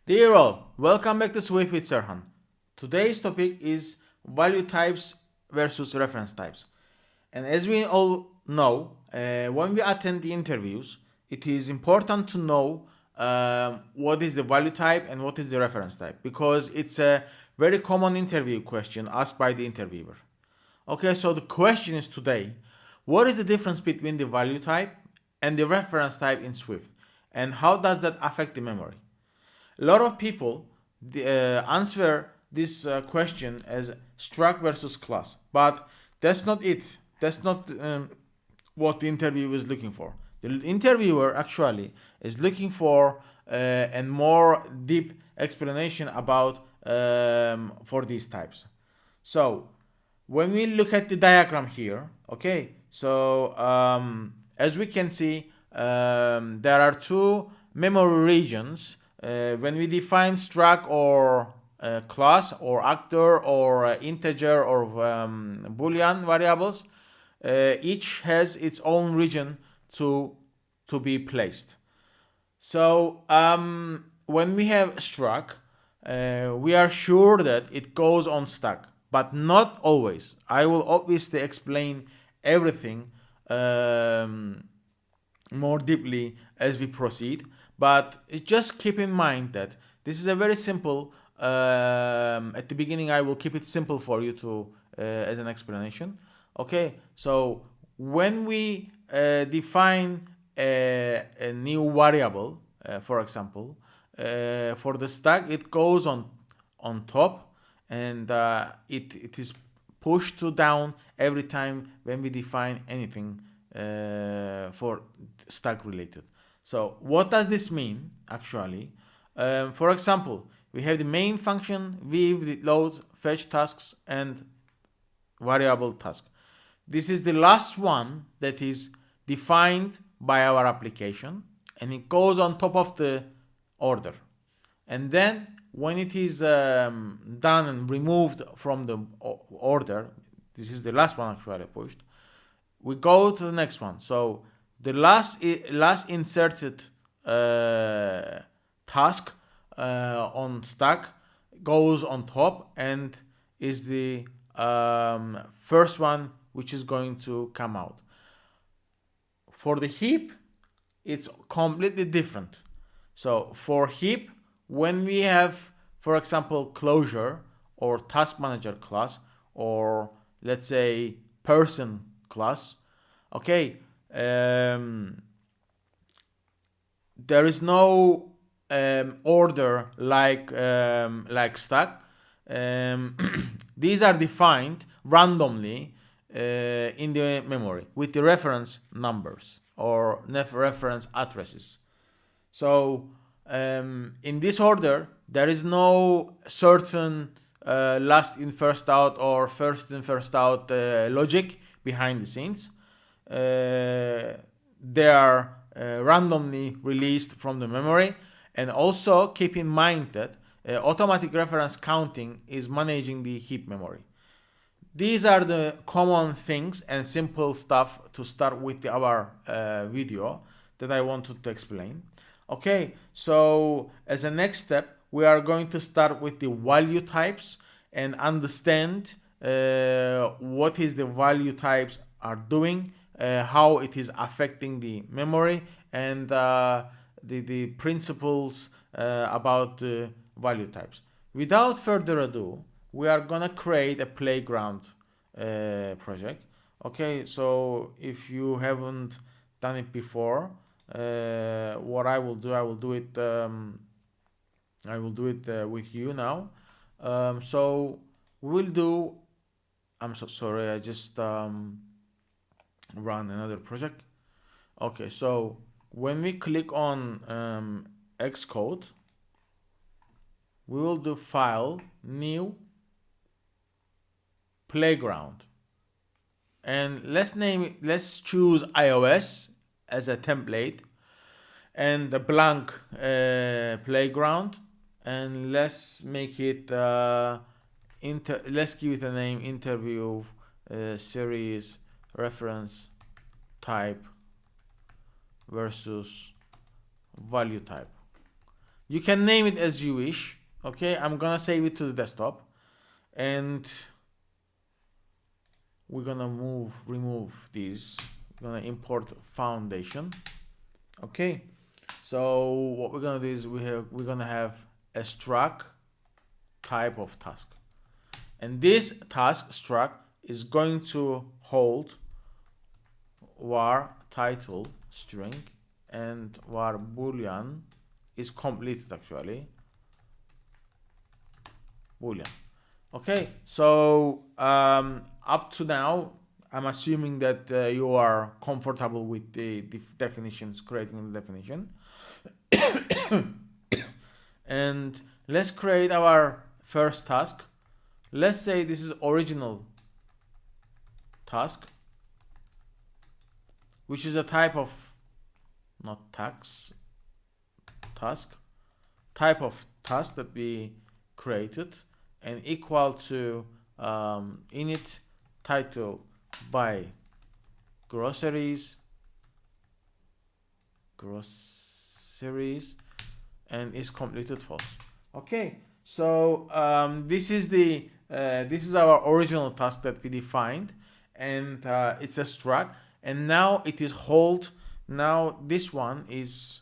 Dear all, welcome back to Swift with Serhan. Today's topic is value types versus reference types. And as we all know, when we attend the interviews, it is important to know what is the value type and what is the reference type because it's a very common interview question asked by the interviewer. Okay, so the question is today, what is the difference between the value type and the reference type in Swift, and how does that affect the memory? A lot of people answer this question as struct versus class, but that's not it. That's not what the interviewer is looking for. The interviewer actually is looking for a more deep explanation about for these types. So when we look at the diagram here, okay, so as we can see, there are two memory regions. When we define struct or class or actor or integer or boolean variables, each has its own region to be placed. So when we have struct, we are sure that it goes on stack, but not always. I will obviously explain everything more deeply as we proceed, but just keep in mind that this is a very simple at the beginning I will keep it simple for you to as an explanation. Okay, so when we define a new variable, for example, for the stack, it goes on top, and it is pushed to down every time when we define anything for stack related. So what does this mean actually? For example, we have the main function with load, fetch tasks, and variable task. This is the last one that is defined by our application, and it goes on top of the order. And then when it is done and removed from the order, this is the last one actually pushed, we go to the next one. So the last inserted task on stack goes on top and is the first one which is going to come out. For the heap, it's completely different. So for heap, when we have, for example, closure or task manager class, or let's say person class, okay, there is no order like stack. These are defined randomly in the memory with the reference numbers or reference addresses. So in this order, there is no certain last in first out or first in first out logic behind the scenes. They are randomly released from the memory, and also keep in mind that automatic reference counting is managing the heap memory. These are the common things and simple stuff to start with our video that I wanted to explain. Okay, so as a next step, we are going to start with the value types and understand what is the value types are doing, how it is affecting the memory, and the principles about the value types. Without further ado, we are gonna create a playground project. Okay, so if you haven't done it before, what I will do it with you now. So we'll do, I'm so sorry, I just run another project. Okay, so when we click on Xcode, we will do file, new, playground, and let's choose iOS as a template and a blank playground, and let's make it let's give it a name, interview series reference type versus value type. You can name it as you wish. Okay, I'm gonna save it to the desktop, and we're gonna remove these. We're gonna import foundation. Okay, so what we're gonna do is we're gonna have a struct type of task, and this task struct is going to hold var title string and var boolean is completed, actually boolean. Okay, so up to now I'm assuming that you are comfortable with the definitions, creating the definition. And let's create our first task. Let's say this is original task, which is a type of, not task, type of task that we created, and equal to init title by groceries, and is completed false. Okay, so this is our original task that we defined, and it's a struct, and now it is hold. Now this one is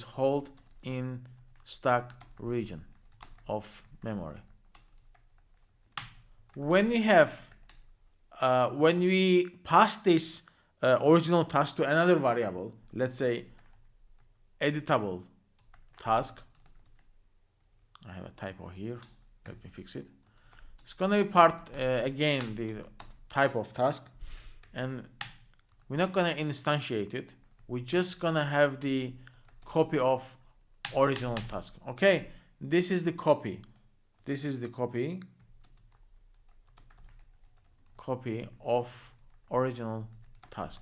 hold in stack region of memory. When we have when we pass this original task to another variable, let's say editable task. I have a typo here, let me fix it. It's gonna be part again the type of task, and we're not gonna instantiate it. We're just gonna have the copy of original task. Okay, this is the copy. This is the copy of original task.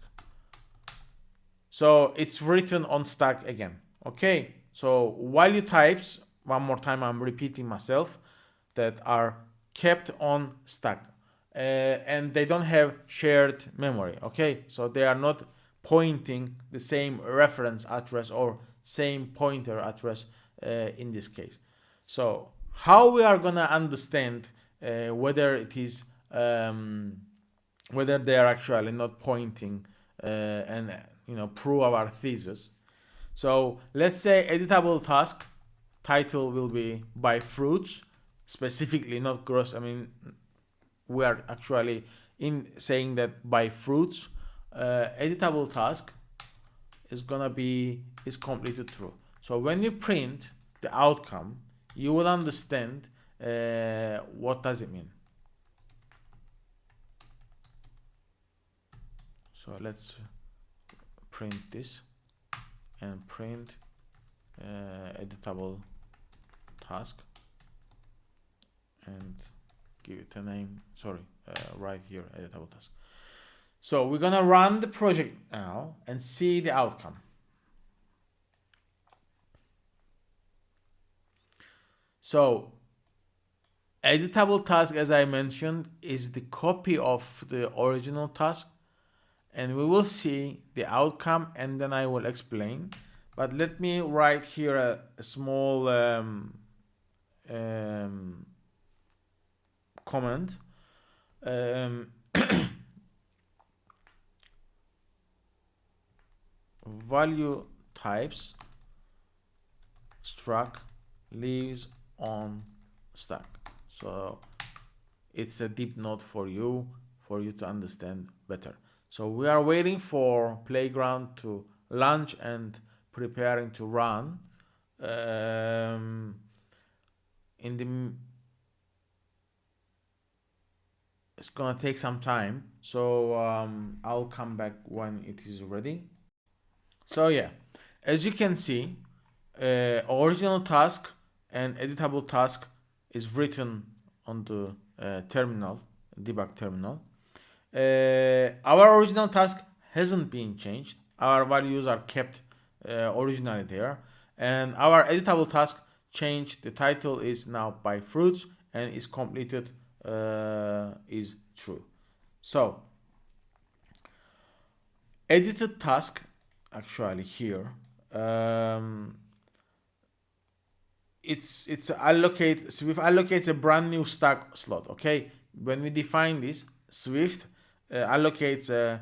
So it's written on stack again. Okay, so value types, one more time I'm repeating myself, that are kept on stack, and they don't have shared memory. Okay, so they are not pointing the same reference address or same pointer address in this case. So how we are gonna understand whether it is whether they are actually not pointing and prove our thesis. So let's say editable task title will be by fruits, specifically, not gross. I mean, we are actually in saying that by fruits. Editable task is gonna be is completed true. So when you print the outcome, you will understand what does it mean. So let's print this and print editable task and give it a name. Sorry, right here, editable task. So we're gonna run the project now and see the outcome. So editable task, as I mentioned, is the copy of the original task, and we will see the outcome and then I will explain. But let me write here a small comment. Value types struct lives on stack. So it's a deep note for you to understand better. So we are waiting for Playground to launch and preparing to run. It's gonna take some time, so I'll come back when it is ready. So yeah, as you can see, original task and editable task is written on the terminal, debug terminal. Our original task hasn't been changed. Our values are kept originally there, and our editable task changed. The title is now by fruits and is completed is true. So edited task actually here. It's allocate Swift allocates a brand new stack slot. Okay, when we define this, Swift allocates a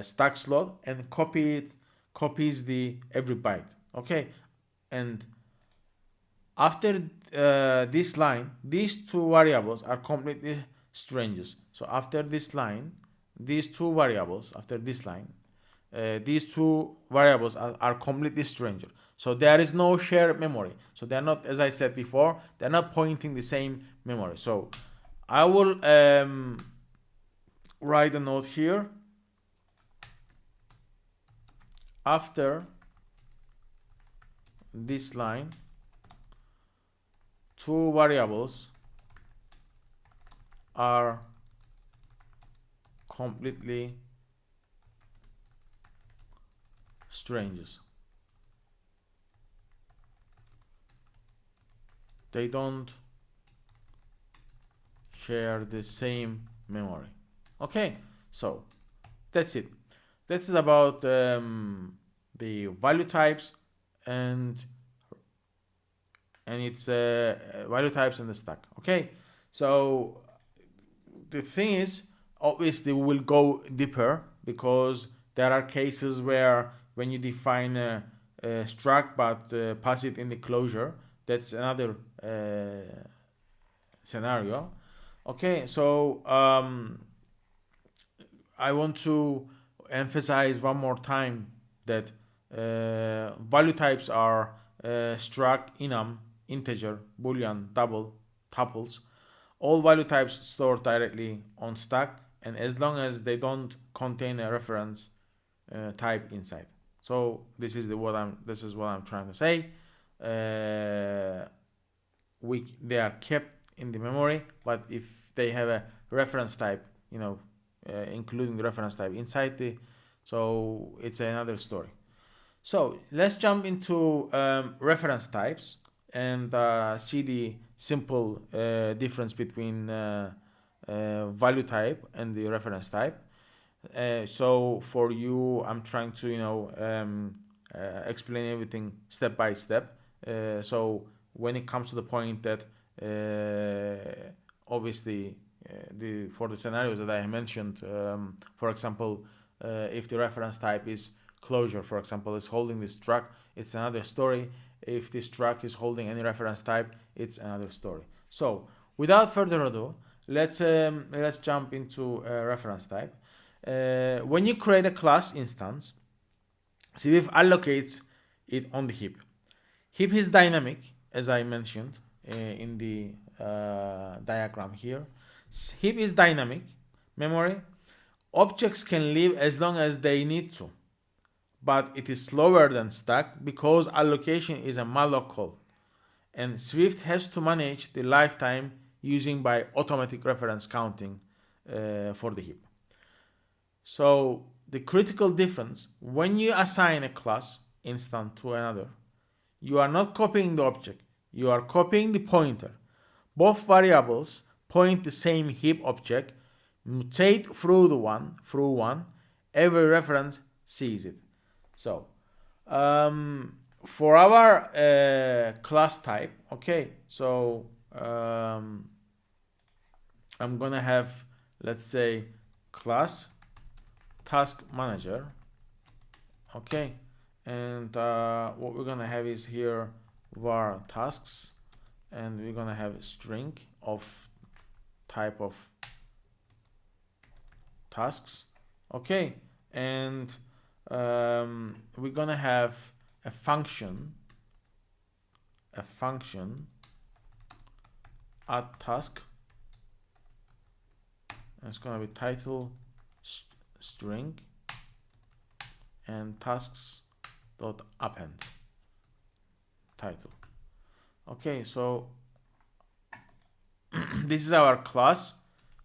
stack slot and copies the every byte. Okay, and after this line, these two variables are completely strangers. So after this line, these two variables after this line, these two variables are completely stranger. So there is no shared memory. So they're not, as I said before, they're not pointing the same memory. So I will write a note here. After this line, two variables are completely strangers. They don't share the same memory. Okay, so that's it. That's about the value types and its value types and the stack. Okay, so the thing is, obviously we will go deeper because there are cases where when you define a struct but pass it in the closure, that's another scenario. Okay, so I want to emphasize one more time that value types are struct, enum, integer, boolean, double, tuples. All value types stored directly on stack, and as long as they don't contain a reference type inside. So this is what I'm trying to say. They are kept in the memory, but if they have a reference type, including the reference type inside so it's another story. So let's jump into reference types and see the simple difference between value type and the reference type. So for you, I'm trying to explain everything step by step. So when it comes to the point that obviously for the scenarios that I mentioned, for example, if the reference type is closure, for example, is holding this struct, it's another story. If this struct is holding any reference type, it's another story. So without further ado, let's jump into reference type. When you create a class instance, Swift allocates it on the heap. Heap is dynamic, as I mentioned in the diagram here. Heap is dynamic memory. Objects can live as long as they need to, but it is slower than stack because allocation is a malloc call, and Swift has to manage the lifetime using by automatic reference counting for the heap. So the critical difference, when you assign a class instance to another, you are not copying the object, you are copying the pointer. Both variables point the same heap object, mutate through one, every reference sees it. So for our class type, okay, so I'm gonna have, let's say, class task manager. Okay, and what we're gonna have is here var tasks, and we're gonna have a string of type of tasks. Okay, and we're gonna have a function add task. And it's gonna be title string and tasks dot append title. Okay, so this is our class,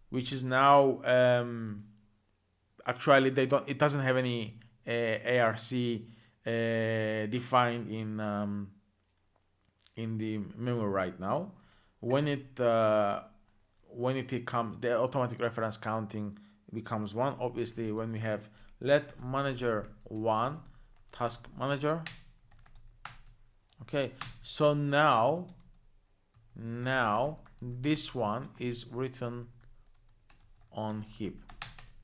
which is now actually it doesn't have any ARC defined in the memory right now. When it comes, the automatic reference counting becomes 1. Obviously, when we have let manager 1 task manager. Okay, so now this one is written on heap.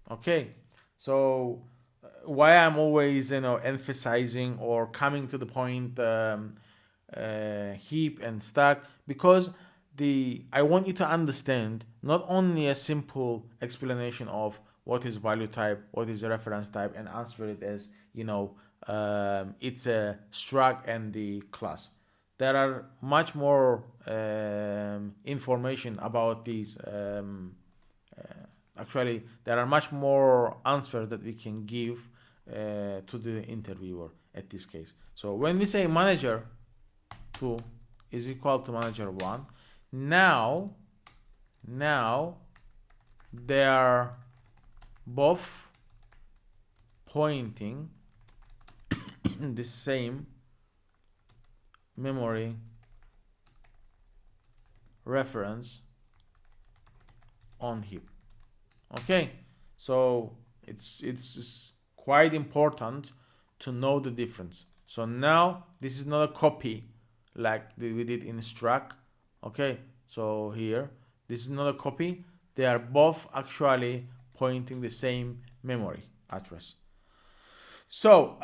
Okay, so why I'm always emphasizing or coming to the point heap and stack, because I want you to understand not only a simple explanation of what is value type, what is a reference type, and answer it as it's a struct and the class. There are much more information about these. Actually, there are much more answers that we can give to the interviewer at this case. So when we say manager 2 is equal to manager 1, now they are both pointing the same memory reference on heap. Okay, so it's quite important to know the difference. So now this is not a copy like we did in struct. Okay, so here this is not a copy. They are both actually pointing the same memory address. So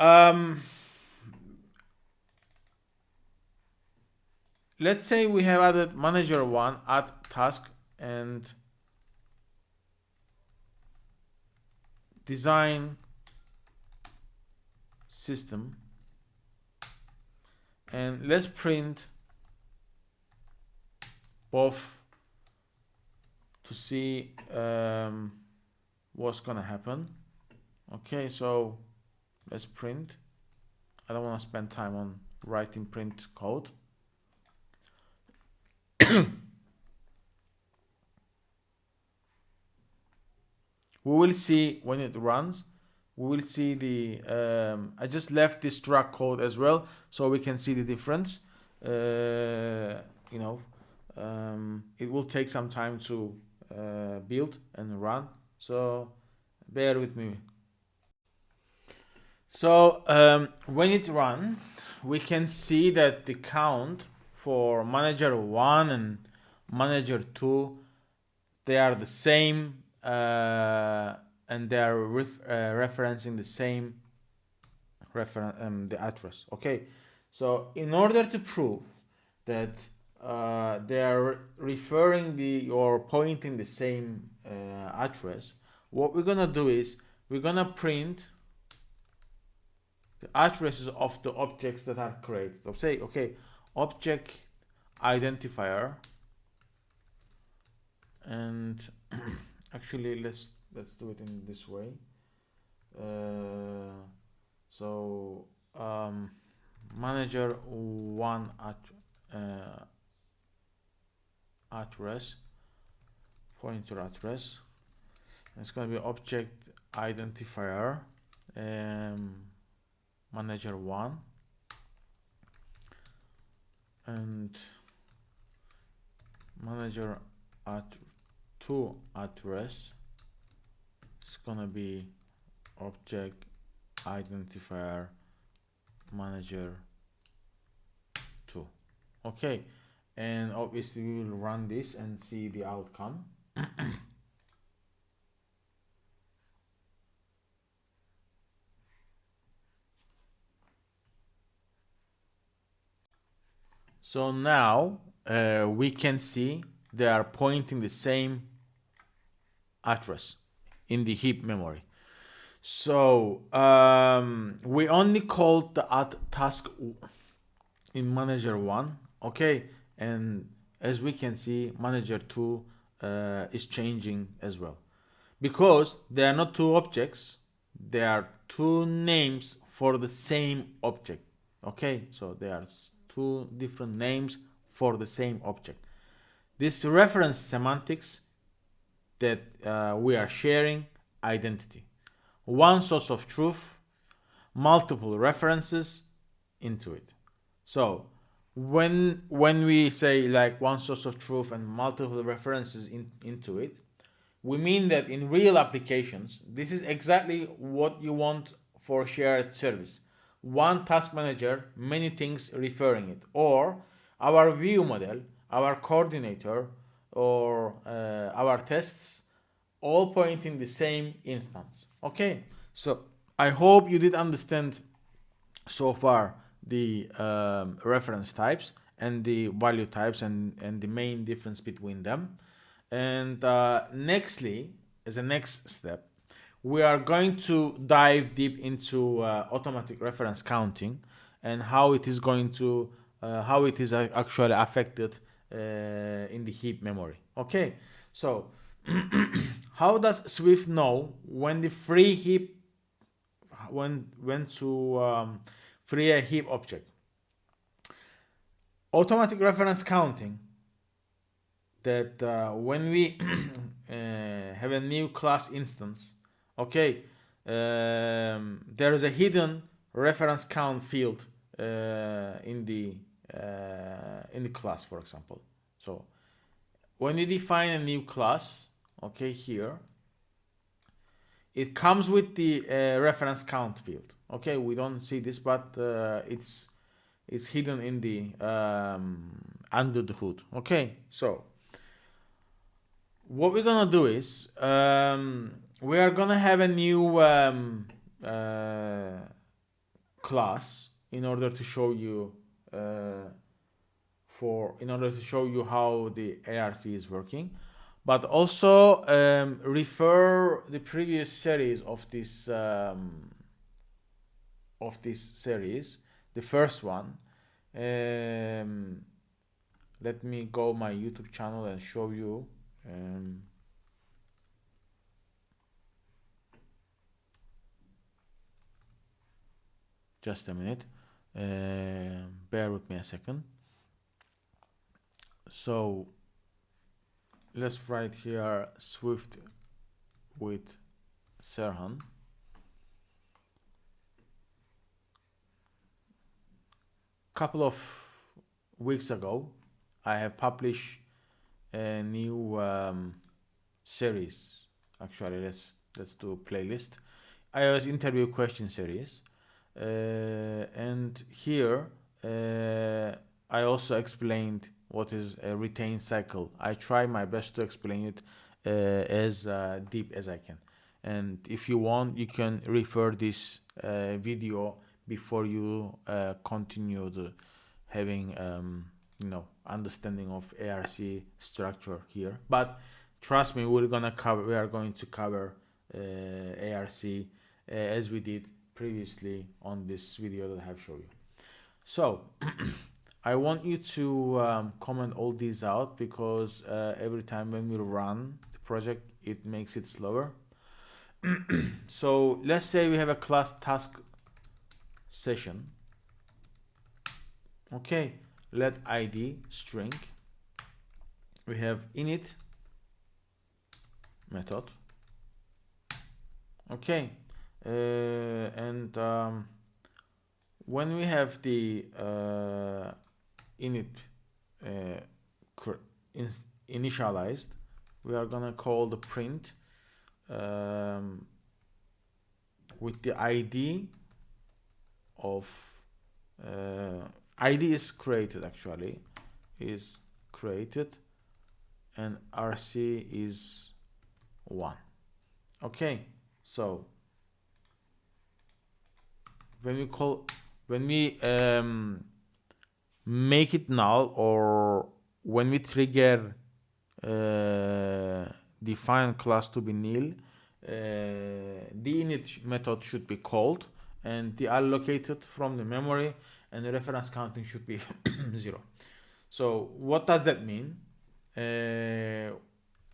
let's say we have added manager 1 add task and design system, and let's print both to see what's gonna happen. Okay, so let's print. I don't want to spend time on writing print code. We will see when it runs. We will see the I just left this struct code as well so we can see the difference. It will take some time to build and run, so bear with me. So when it runs, we can see that the count for manager 1 and manager 2, they are the same, and they are referencing the same the address. Okay, so in order to prove that they are referring or pointing the same address, what we're gonna do is we're gonna print the addresses of the objects that are created. So say, okay, object identifier, and actually let's do it in this way. Manager 1 address, pointer address. It's going to be object identifier manager 1, and manager 2 address is gonna be object identifier manager 2. Okay, and obviously we will run this and see the outcome. So now we can see they are pointing the same address in the heap memory. So we only called the add task in manager 1. Okay, and as we can see, manager 2 is changing as well, because they are not two objects, they are two names for the same object. Okay, so they are two different names for the same object. This reference semantics that we are sharing identity, one source of truth, multiple references into it. So when we say like one source of truth and multiple references into it, we mean that in real applications, this is exactly what you want for shared service. one task manager, many things referring it, or our view model, our coordinator, or our tests all point in the same instance. Okay, so I hope you did understand so far the reference types and the value types and the main difference between them. And nextly, as a next step, we are going to dive deep into automatic reference counting and how it is going to how it is actually affected in the heap memory. Okay, so how does Swift know when the free heap when to free a heap object? Automatic reference counting that when we have a new class instance, okay, there is a hidden reference count field in the class, for example. So when we define a new class, okay, here it comes with the reference count field. Okay, we don't see this, but it's hidden in the under the hood. Okay, so what we're gonna do is we are gonna have a new class in order to show you how the ARC is working, but also refer the previous series of this series, the first one. Let me go my YouTube channel and show you. Just a minute. Bear with me a second. So let's write here Swift with Serhan. Couple of weeks ago, I have published a new series. Actually, let's do a playlist. iOS interview question series, and here I also explained what is a retain cycle. I try my best to explain it as deep as I can. And if you want, you can refer this video before you continue the having understanding of ARC structure here. But trust me, we are going to cover ARC as we did previously on this video that I have shown you. So I want you to comment all these out, because every time when we run the project, it makes it slower. So let's say we have a class task session. Okay, let id string. We have init method. Okay, and when we have the init initialized, we are gonna call the print with the id of id is created, actually is created, and rc is 1. Okay, so when we make it null, or when we trigger define class to be nil, the init method should be called and deallocated from the memory, and the reference counting should be 0. So what does that mean?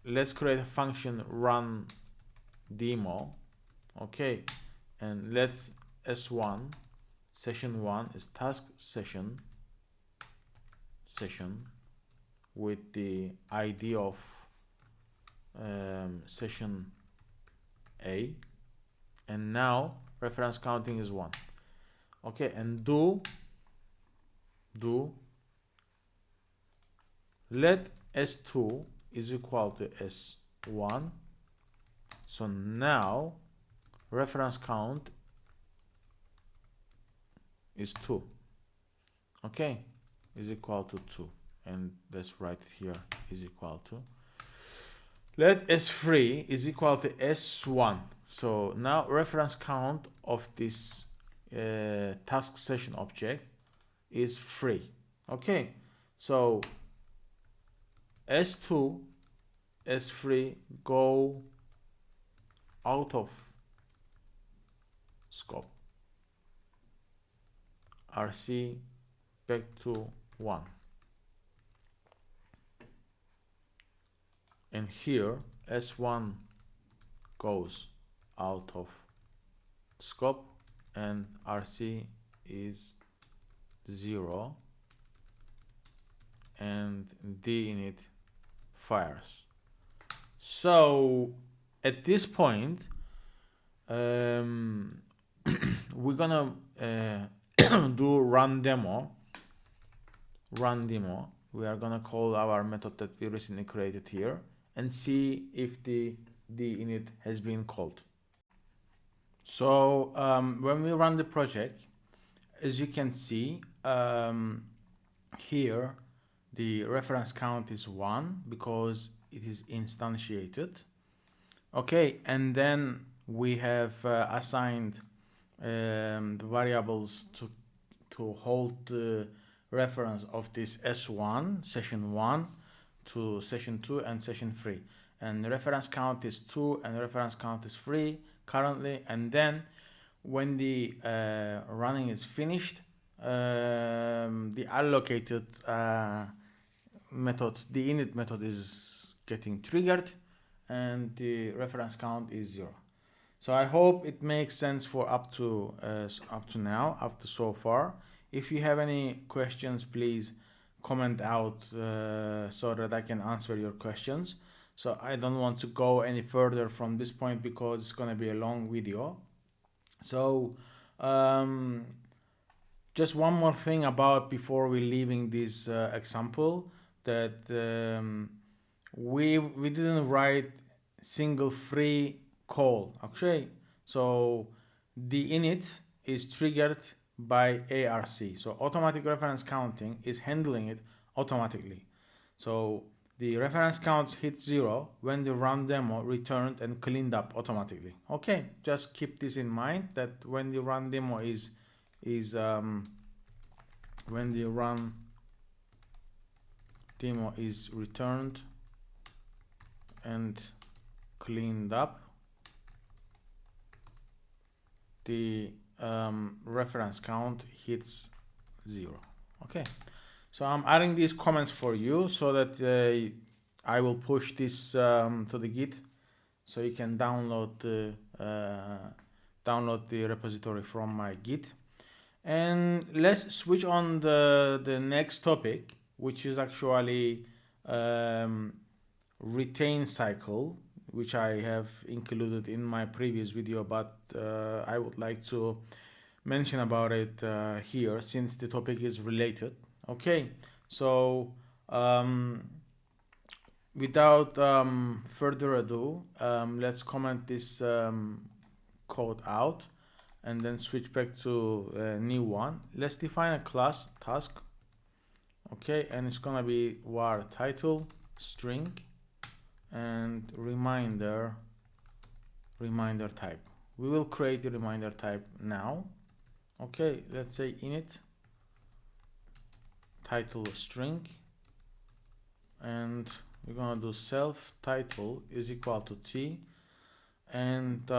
Let's create a function run demo. Okay, and let's s1 session 1 is task session with the id of session a, and now reference counting is 1. Okay, and do let s2 is equal to s1. So now reference count is 2. Okay, is equal to 2, and let's write it here is equal to. Let s3 is equal to s1. So now reference count of this task session object is 3. Okay, so s2, s3 go out of scope. RC back to 1. And here S1 goes out of scope and RC is 0 and deinit fires. So at this point we're gonna do run demo. We are gonna call our method that we recently created here and see if the init has been called. So when we run the project, as you can see here, the reference count is 1 because it is instantiated. Okay, and then we have assigned the variables to hold the reference of this S1, session 1, to session 2 and session 3. And the reference count is 2 and the reference count is 3 currently. And then when the running is finished, the allocated method, the init method, is getting triggered and the reference count is 0. So I hope it makes sense for up to now, after so far. If you have any questions, please comment out so that I can answer your questions. So I don't want to go any further from this point because it's going to be a long video. So just one more thing about before we leaving this example, that we didn't write single free call. Okay, so the init is triggered by ARC, so automatic reference counting is handling it automatically. So the reference counts hit 0 when the run demo returned and cleaned up automatically. Okay, just keep this in mind, that when the run demo is when the run demo is returned and cleaned up, the reference count hits 0. Okay, so I'm adding these comments for you so that I will push this to the Git, so you can download the repository from my Git. And let's switch on the next topic, which is actually retain cycle, which I have included in my previous video, but I would like to mention about it here since the topic is related. Okay, so without further ado, let's comment this code out and then switch back to a new one. Let's define a class task. Okay, and it's gonna be var title string and reminder type. We will create the reminder type now. Okay, let's say init title string, and we're gonna do self title is equal to t, and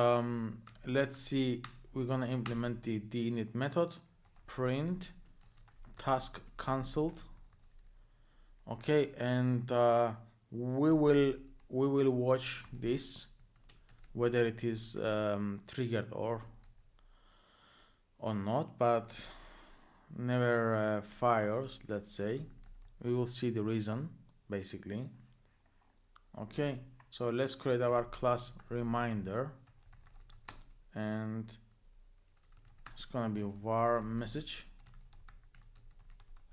let's see, we're gonna implement the deinit method, print task cancelled. Okay, and we will watch this whether it is triggered or not, but never fires. Let's say we will see the reason basically. Okay, so let's create our class reminder, and it's gonna be var message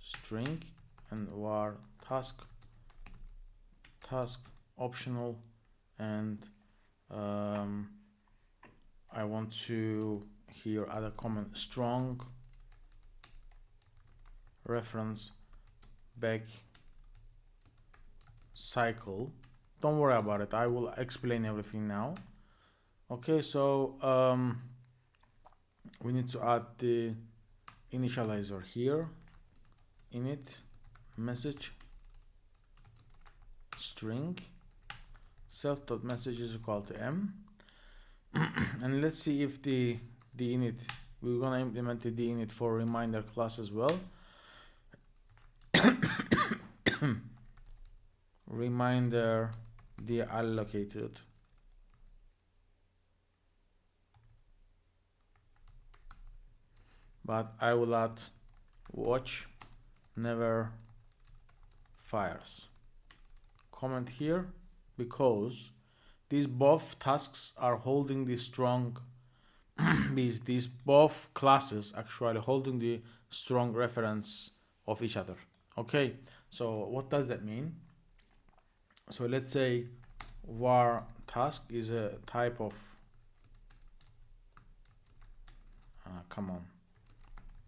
string and var task optional, and I want to here add a comment strong reference back cycle. Don't worry about it, I will explain everything now. Okay, so we need to add the initializer here. Init message string self.message is equal to m. And let's see if the init, we're gonna implement the deinit for reminder class as well. Reminder deallocated. But I will add watch never fires comment here, because these both tasks are holding the strong these both classes actually holding the strong reference of each other. Okay, so what does that mean? So let's say var task is a type of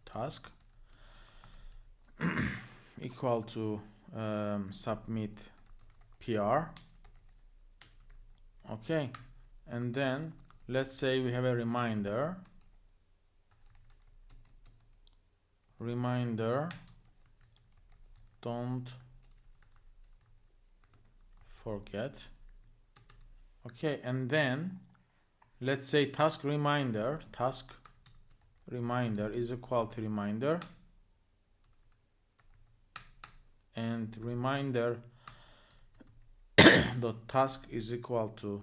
task equal to submit PR. Okay, and then let's say we have a reminder don't forget. Okay, and then let's say task reminder is equal to reminder, and reminder dot task is equal to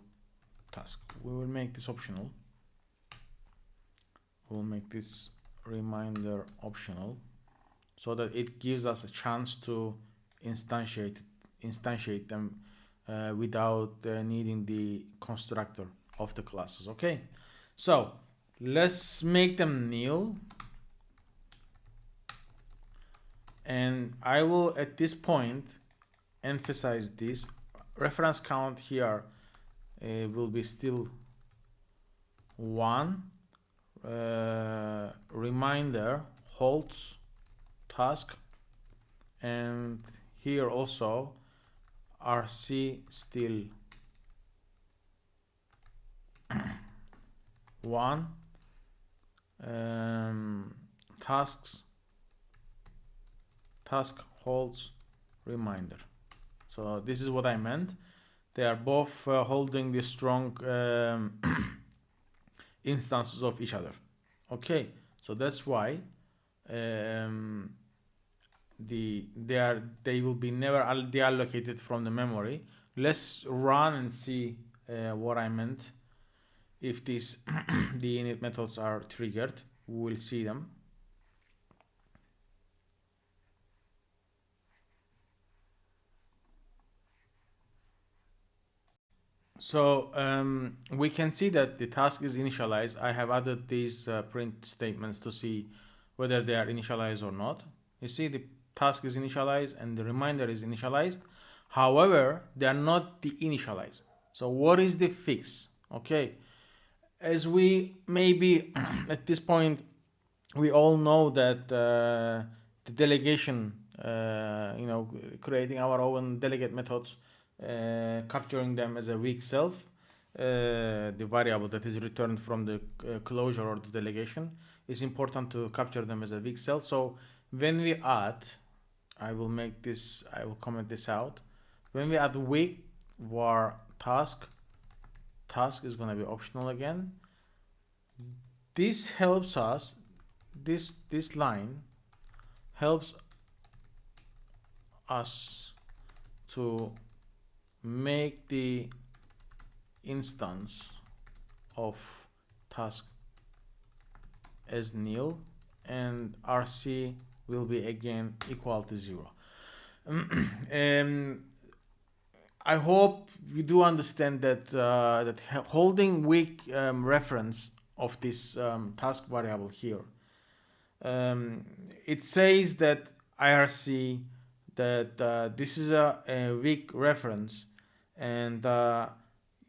task. We will make this optional. We'll make this reminder optional so that it gives us a chance to instantiate them without needing the constructor of the classes. Okay, so let's make them nil, and I will at this point emphasize this reference count here will be still 1. Reminder holds task, and here also RC still 1. Task holds reminder. So this is what I meant. They are both holding the strong instances of each other. Okay, so that's why they will be never deallocated from the memory. Let's run and see what I meant. If these deinit methods are triggered, we will see them. So we can see that the task is initialized. I have added these print statements to see whether they are initialized or not. You see the task is initialized and the reminder is initialized. However, they are not deinitialized. So what is the fix? Okay, as we maybe at this point we all know that the delegation, creating our own delegate methods, capturing them as a weak self, the variable that is returned from the closure or the delegation, is important to capture them as a weak self. So when we add, I will comment this out. When we add weak var task is going to be optional again. This helps us, this line helps us to make the instance of task as nil, and RC will be again equal to 0. I hope you do understand that that holding weak reference of this task variable here, it says that IRC that this is a weak reference, and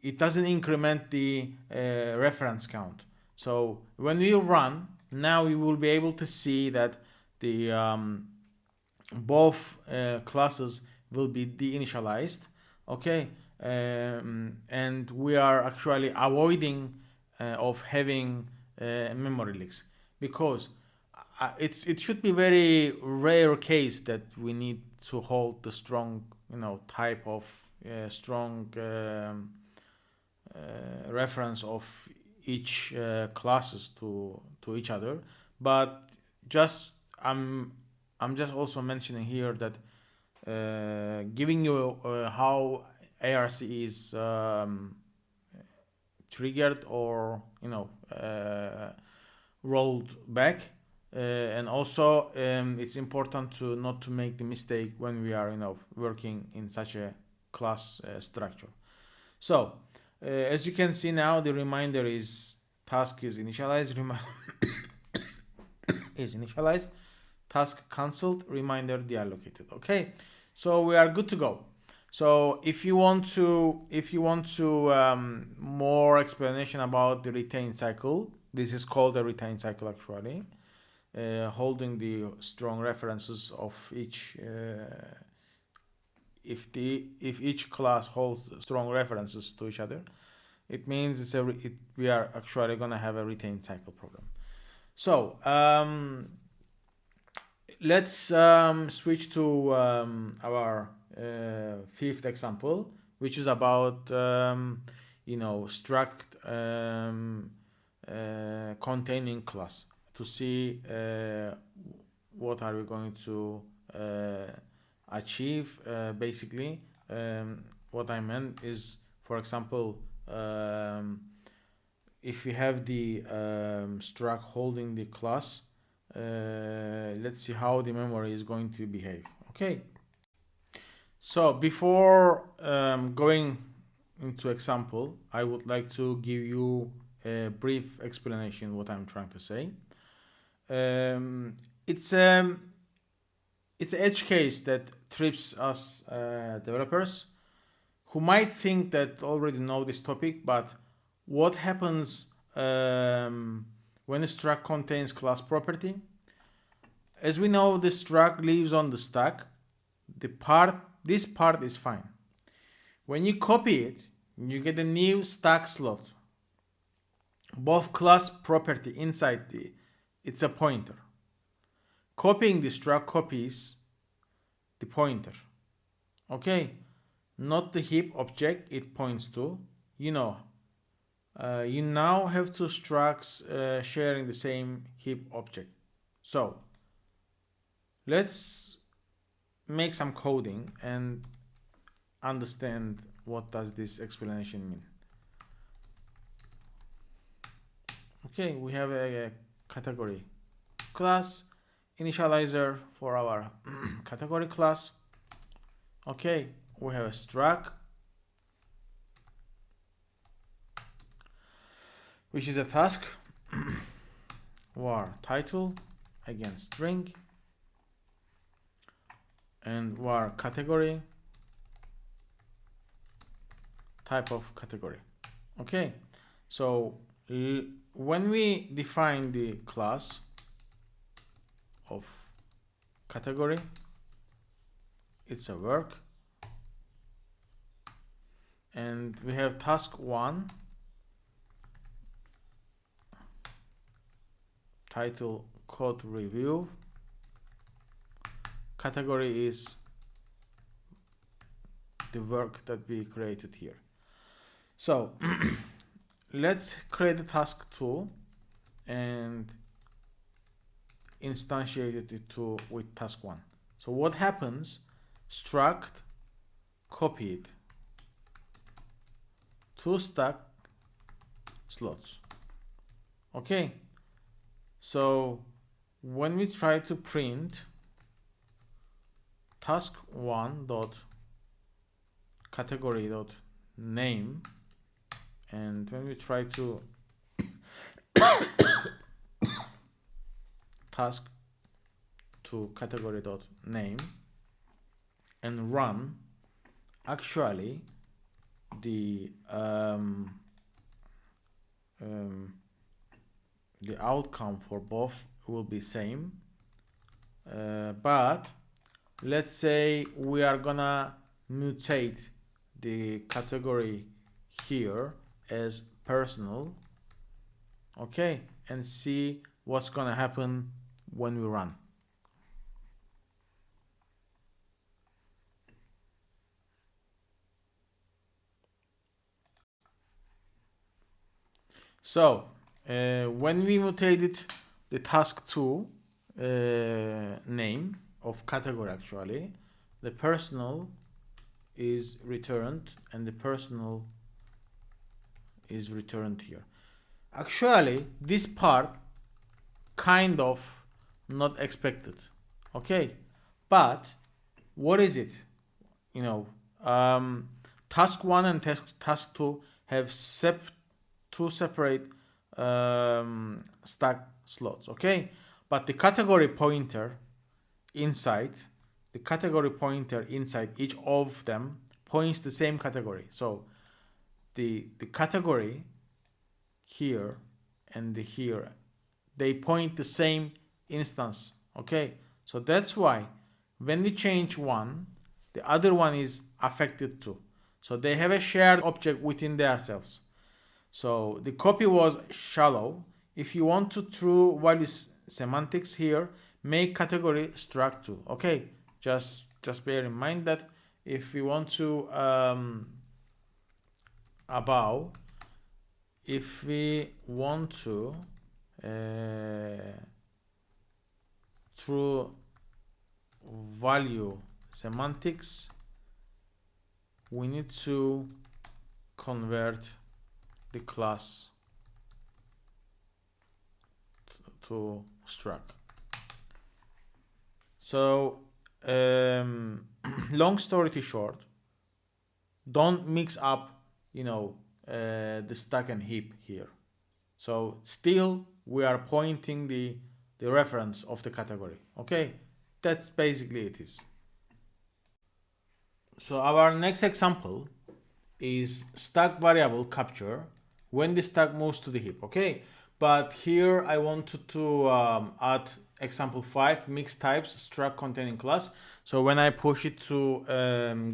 it doesn't increment the reference count. So when we run now, we will be able to see that the both classes will be deinitialized. Okay, and we are actually avoiding of having memory leaks, because it should be very rare case that we need to hold the strong type of strong reference of each classes to each other. But just I'm just also mentioning here that giving you how ARC is triggered or rolled back, and also it's important to not to make the mistake when we are working in such a class structure. So as you can see now, the reminder is task is initialized, is initialized, task cancelled, reminder deallocated. Okay, so we are good to go. So if you want to more explanation about the retain cycle, this is called a retain cycle actually, holding the strong references of each if each class holds strong references to each other, it means we are actually gonna have a retain cycle problem. So let's switch to our fifth example, which is about struct containing class, to see what are we going to achieve. Basically, what I meant is, for example, if we have the struct holding the class, let's see how the memory is going to behave. Okay, so before going into example, I would like to give you a brief explanation what I'm trying to say. It's an edge case that trips us developers who might think that already know this topic, but what happens when a struct contains class property? As we know, the struct lives on the stack. This part is fine. When you copy it, you get a new stack slot. Both class property inside it's a pointer. Copying the struct copies the pointer. Okay, not the heap object it points to. You now have two structs sharing the same heap object. So let's make some coding and understand what does this explanation mean. Okay, we have a category class, initializer for our category class. Okay, we have a struct, which is a task var title, again string, and var category, type of category. Okay, so when we define the class of category, it's a work, and we have task 1, title code review, category is the work that we created here. So let's create a task 2 and instantiate it with task 1. So what happens? Struct copied 2 stack slots. Okay, so when we try to print task 1 dot category dot name, and when we try to task to category dot name and run, actually the outcome for both will be same, but let's say we are gonna mutate the category here as personal, okay, and see what's gonna happen when we run. So when we mutated the task2 name of category, actually the personal is returned and the personal is returned here. Actually this part kind of not expected, okay, but what is it? You know, task 1 and task 2 have two separate stack slots, okay, but the category pointer inside each of them points the same category. So the category here and the here, they point the same instance, okay. So that's why when we change one, the other one is affected too. So they have a shared object within themselves. So the copy was shallow. If you want to true value semantics here, make category struct too, okay. Just bear in mind that if we want to if we want to true value semantics, we need to convert the class to struct. So long story short, don't mix up, you know, the stack and heap here. So still we are pointing the reference of the category, okay. That's basically it is. So our next example is stack variable capture when the stack moves to the heap, okay. But here I wanted to add example 5, mix types struct containing class. So when I push it to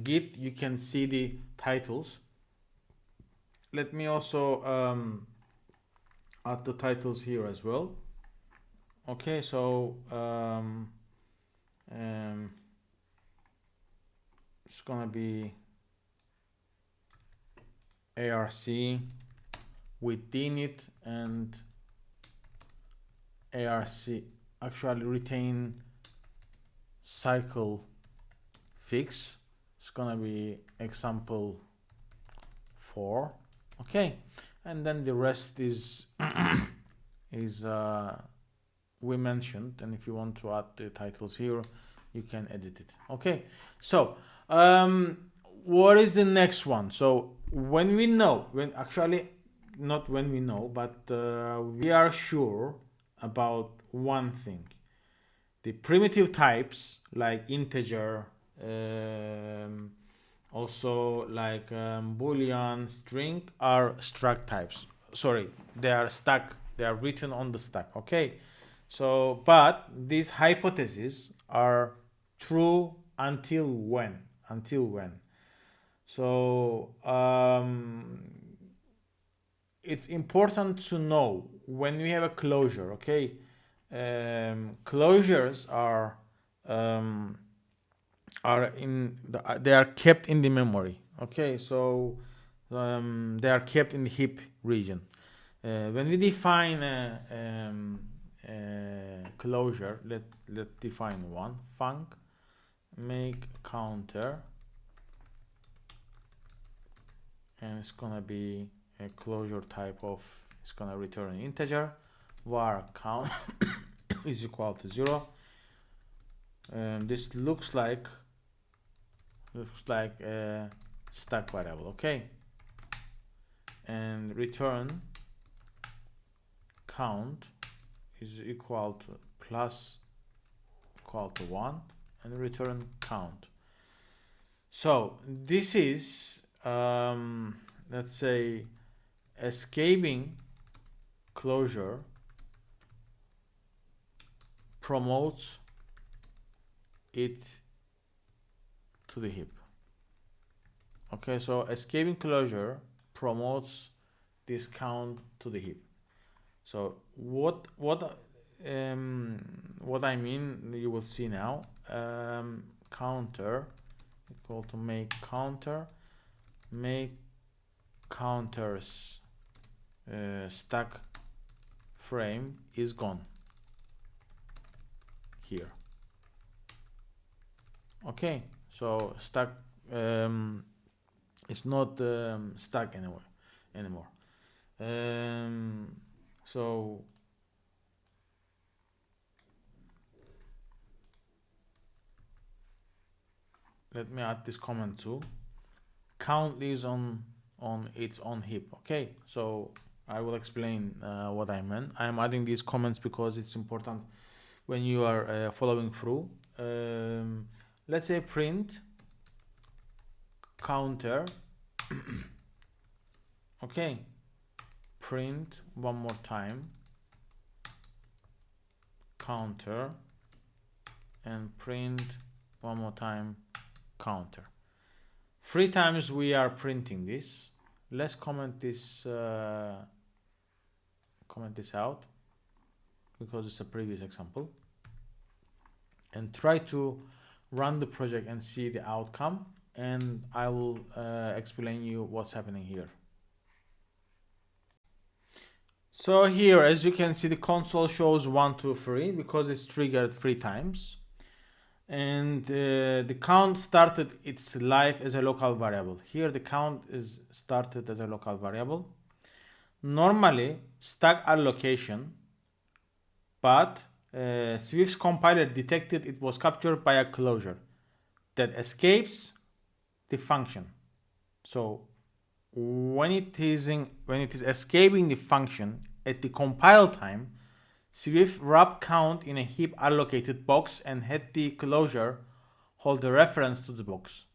Git, you can see the titles. Let me also add the titles here as well, okay. So it's gonna be ARC with deinit and ARC actually retain cycle fix. It's gonna be example 4, okay, and then the rest is we mentioned, and if you want to add the titles here, you can edit it, okay. So what is the next one? So when we know, not when we know, but we are sure about one thing: the primitive types like integer, also like boolean, string are struct types. Sorry, they are written on the stack, okay. So but these hypotheses are true until when? So it's important to know when we have a closure, okay. Closures are they are kept in the memory, okay. So they are kept in the heap region. When we define a closure, let's define one: func make counter, and it's gonna be a closure type of, it's gonna return an integer, var count is equal to 0. This looks like a stack variable, okay. And return count is equal to plus equal to 1, and return count. So this is let's say escaping closure promotes it to the heap. Okay, so escaping closure promotes this count to the heap. So what I mean, you will see now. Counter equal to make counters stack frame is gone here. Okay, so stack it's not stack anymore. So let me add this comment too. Count lives on its own heap. Okay, so I will explain what I meant. I am adding these comments because it's important when you are following through. Let's say print counter. Okay, print one more time counter, and print one more time counter. 3 times we are printing this. Let's comment this out because it's a previous example, and try to run the project and see the outcome, and I will explain you what's happening here. So here, as you can see, the console shows 1, 2, 3 because it's triggered 3 times, and the count started its life as a local variable. Here the count is started as a local variable. Normally stack allocation, but Swift's compiler detected it was captured by a closure that escapes the function. So when it is escaping the function at the compile time, Swift wrap count in a heap allocated box and had the closure hold the reference to the box.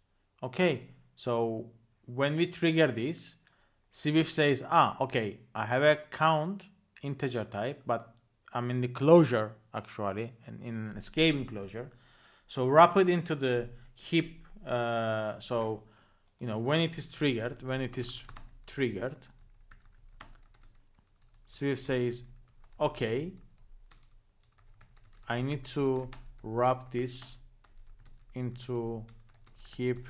Okay, so when we trigger this, Swift says, okay, I have a count integer type, but I'm in the closure actually, and in an escaping closure. So wrap it into the heap. So when it is triggered, Swift says, okay, I need to wrap this into heap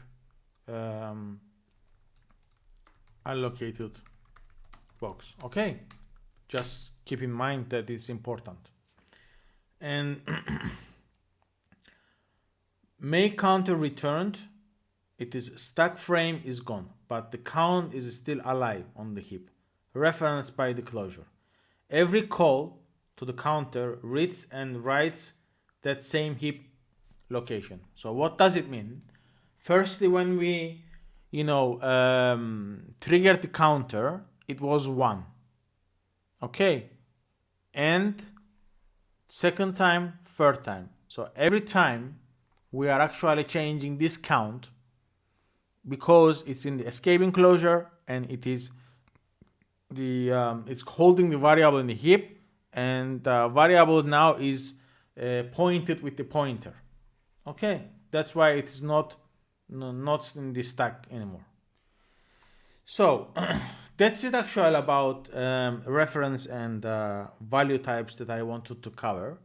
allocated box. Okay, just keep in mind that it's important. And make counter returned, it is stack frame is gone, but the count is still alive on the heap, referenced by the closure. Every call to the counter reads and writes that same heap location. So what does it mean? Firstly, when we triggered the counter, it was 1. Okay, and second time, third time. So every time we are actually changing this count because it's in the escaping closure, and it is it's holding the variable in the heap, and the variable now is pointed with the pointer. Okay, that's why it is not in the stack anymore. So that's it actually about reference and value types that I wanted to cover.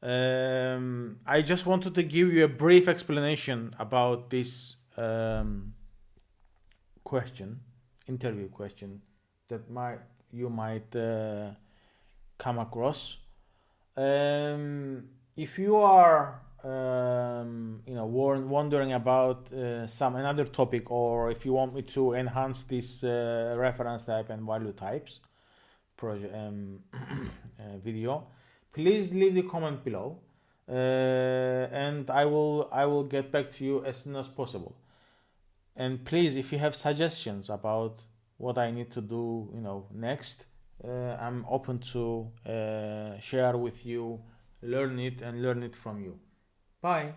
I just wanted to give you a brief explanation about this interview question that you might come across. If you are wondering about another topic, or if you want me to enhance this reference type and value types video, please leave the comment below, and I will get back to you as soon as possible. And please, if you have suggestions about what I need to do next, I'm open to share with you, learn it from you. Bye.